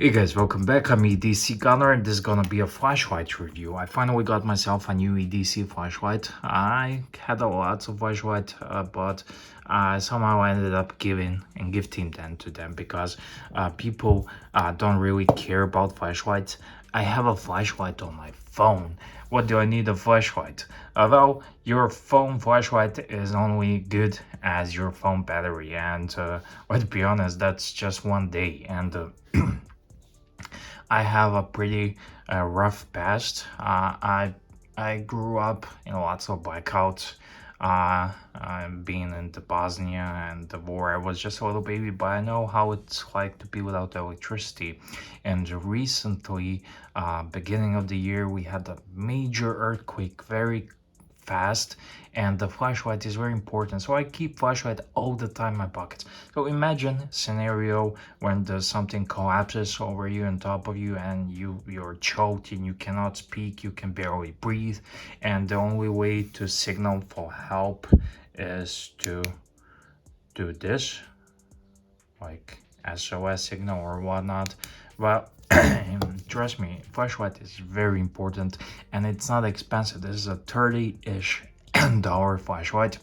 Hey guys, welcome back. I'm EDC Gunner and this is gonna be a flashlight review. I finally got myself a new EDC flashlight. I had a lots of flashlight, but somehow I ended up gifting them to them because people don't really care about flashlights. I have a flashlight on my phone. What do I need a flashlight? Well, your phone flashlight is only good as your phone battery, and let's be honest, that's just one day. And I have a pretty rough past. I grew up in lots of blackouts. Being in the Bosnia and the war, I was just a little baby, but I know how it's like to be without electricity. And recently, beginning of the year, we had a major earthquake, very fast, and the flashlight is very important, so I keep flashlight all the time in my pockets. So imagine scenario when there's something collapses over you on top of you and you're choked and you cannot speak, you can barely breathe, and the only way to signal for help is to do this, like SOS signal or whatnot. Well, trust me, flashlight is very important and it's not expensive. This is a 30-ish dollar flashlight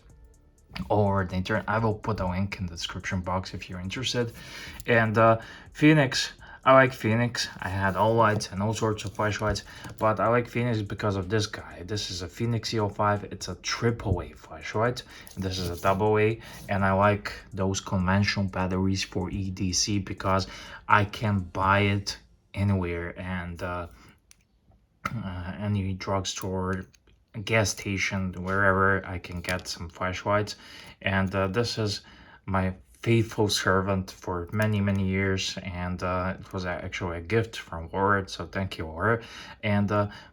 all over the internet. I will put a link in the description box if you're interested. And Fenix, I like Fenix. I had all lights and all sorts of flashlights, but I like Fenix because of this guy. This is a Fenix E12. It's a AAA flashlight. This is a AA, and I like those conventional batteries for EDC because I can buy it anywhere, and any drugstore, gas station, wherever I can get some flashlights. And this is my faithful servant for many years, and it was actually a gift from Laura, so thank you, Laura. And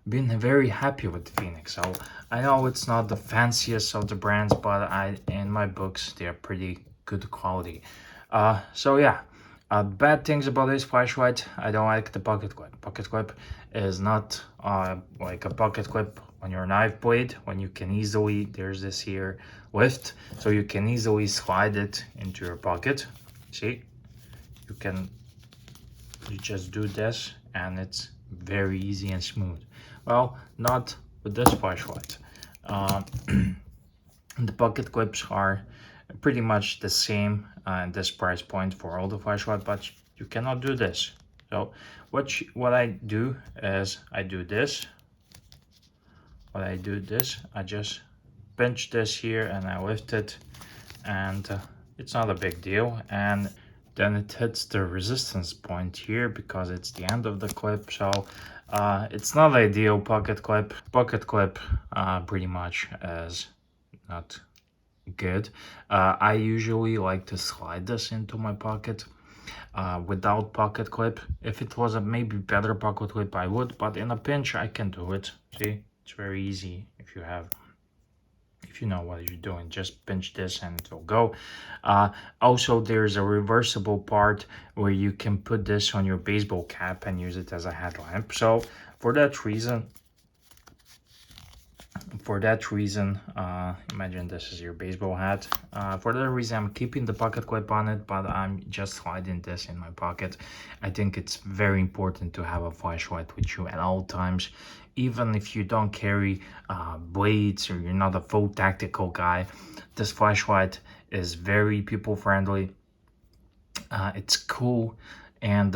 been very happy with Fenix. So I know it's not the fanciest of the brands, but in my books they're pretty good quality. So yeah, bad things about this flashlight: I don't like the pocket clip. Pocket clip is not like a pocket clip on your knife blade, when you can easily, there's this here lift, so you can easily slide it into your pocket. See, you just do this and it's very easy and smooth. Well, not with this flashlight. The pocket clips are pretty much the same in this price point for all the flashlight, but you cannot do this. So what I do is I do this. I just pinch this here and I lift it, and it's not a big deal. And then it hits the resistance point here because it's the end of the clip. So it's not ideal pocket clip. Pretty much is not good. I usually like to slide this into my pocket without pocket clip. If it was a maybe better pocket clip, I would, but in a pinch I can do it. See, it's very easy. If you know what you're doing, just pinch this and it will go. Also, there's a reversible part where you can put this on your baseball cap and use it as a headlamp. So for that reason, imagine this is your baseball hat. For that reason, I'm keeping the pocket clip on it, but I'm just sliding this in my pocket. I think it's very important to have a flashlight with you at all times, even if you don't carry blades or you're not a full tactical guy. This flashlight is very people friendly. It's cool, and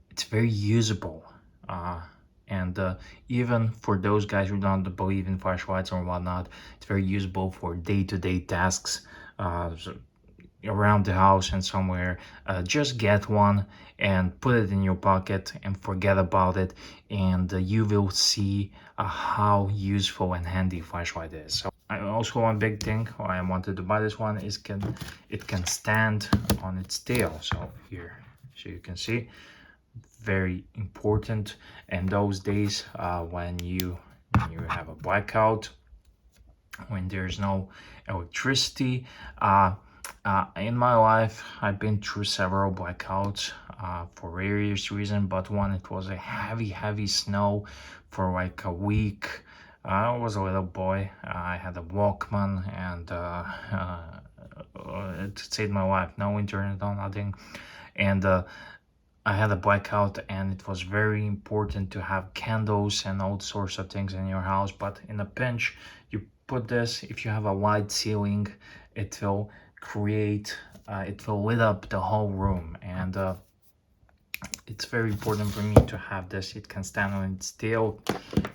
it's very usable. And even for those guys who don't believe in flashlights or whatnot, it's very usable for day-to-day tasks around the house and somewhere. Just get one and put it in your pocket and forget about it, and you will see how useful and handy flashlight is. So also one big thing why I wanted to buy this one is it can stand on its tail. So here, so you can see, very important in those days when you have a blackout, when there's no electricity. In my life, I've been through several blackouts for various reasons, but one, it was a heavy snow for like a week. I was a little boy. I had a Walkman, and it saved my life. No internet, no nothing. And I had a blackout, and it was very important to have candles and all sorts of things in your house. But in a pinch, you put this. If you have a wide ceiling, it will it will lit up the whole room, and it's very important for me to have this. It can stand on its tail,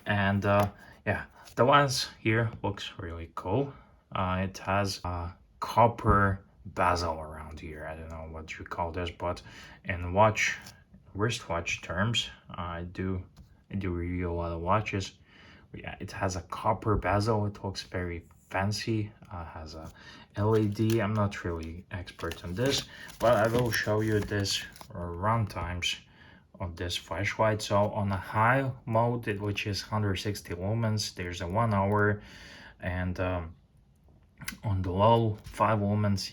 and yeah, the ones here looks really cool. It has copper bezel around here. I don't know what you call this, but in wristwatch terms, I do review a lot of watches. Yeah, it has a copper bezel. It looks very fancy. Has a LED. I'm not really expert on this, but I will show you this run times of this flashlight. So on a high mode, which is 160 lumens, there's a 1 hour, and on the low 5 lumens,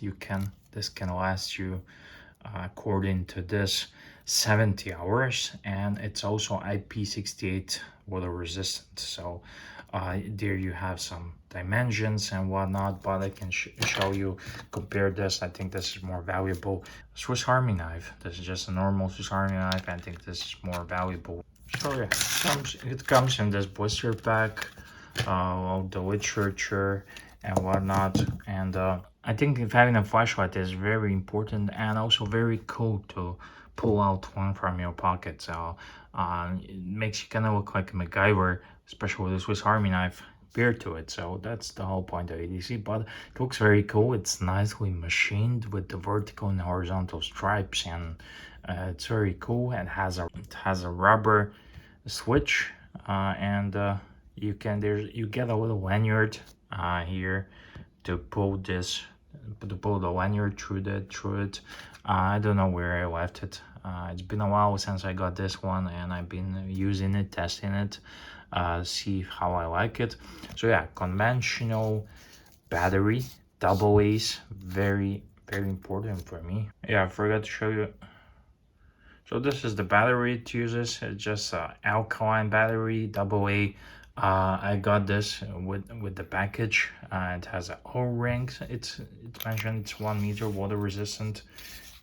this can last you according to this 70 hours, and it's also IP68 water resistant. So there you have some dimensions and whatnot, but I can show you, compare this. I think this is more valuable. Swiss Army knife, this is just a normal Swiss Army knife. I think this is more valuable. So yeah, it comes in this blister pack, the literature and whatnot, and I think if having a flashlight is very important and also very cool to pull out one from your pocket. So it makes you kind of look like a MacGyver, especially with a Swiss Army knife paired to it. So that's the whole point of ADC, but it looks very cool. It's nicely machined with the vertical and horizontal stripes, and it's very cool. It has a rubber switch, and you get a little lanyard here to pull the lanyard through it. I don't know where I left it. It's been a while since I got this one, and I've been using it, testing it, see how I like it. So yeah, conventional battery, double A's, very important for me. Yeah, I forgot to show you. So this is the battery it uses. It's just an alkaline battery, double A. I got this with the package. It has a O-ring. It's mentioned it's 1 meter water resistant,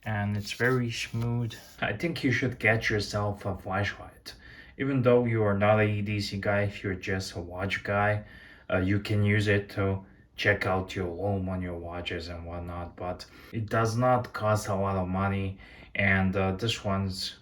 and it's very smooth. I think you should get yourself a flashlight. Even though you are not a EDC guy, if you're just a watch guy, you can use it to check out your lume on your watches and whatnot. But it does not cost a lot of money, and this one's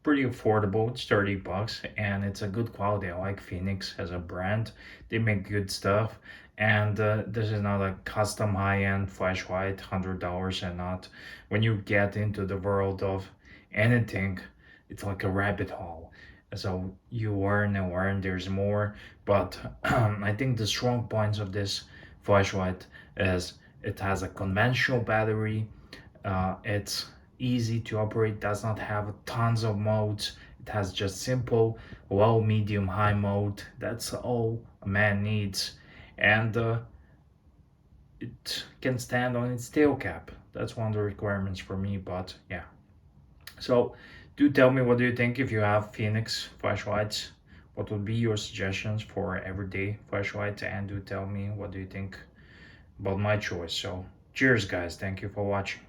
pretty affordable. It's 30 bucks, and it's a good quality. I like Fenix as a brand. They make good stuff, and this is not a custom high-end flashlight, $100, and not. When you get into the world of anything, it's like a rabbit hole. So you learn and learn, there's more. But I think the strong points of this flashlight is it has a conventional battery. It's easy to operate, does not have tons of modes. It has just simple low, medium, high mode. That's all a man needs, and it can stand on its tail cap. That's one of the requirements for me. But yeah, so do tell me, what do you think? If you have Fenix flashlights, what would be your suggestions for everyday flashlights? And do tell me, what do you think about my choice? So cheers guys, thank you for watching.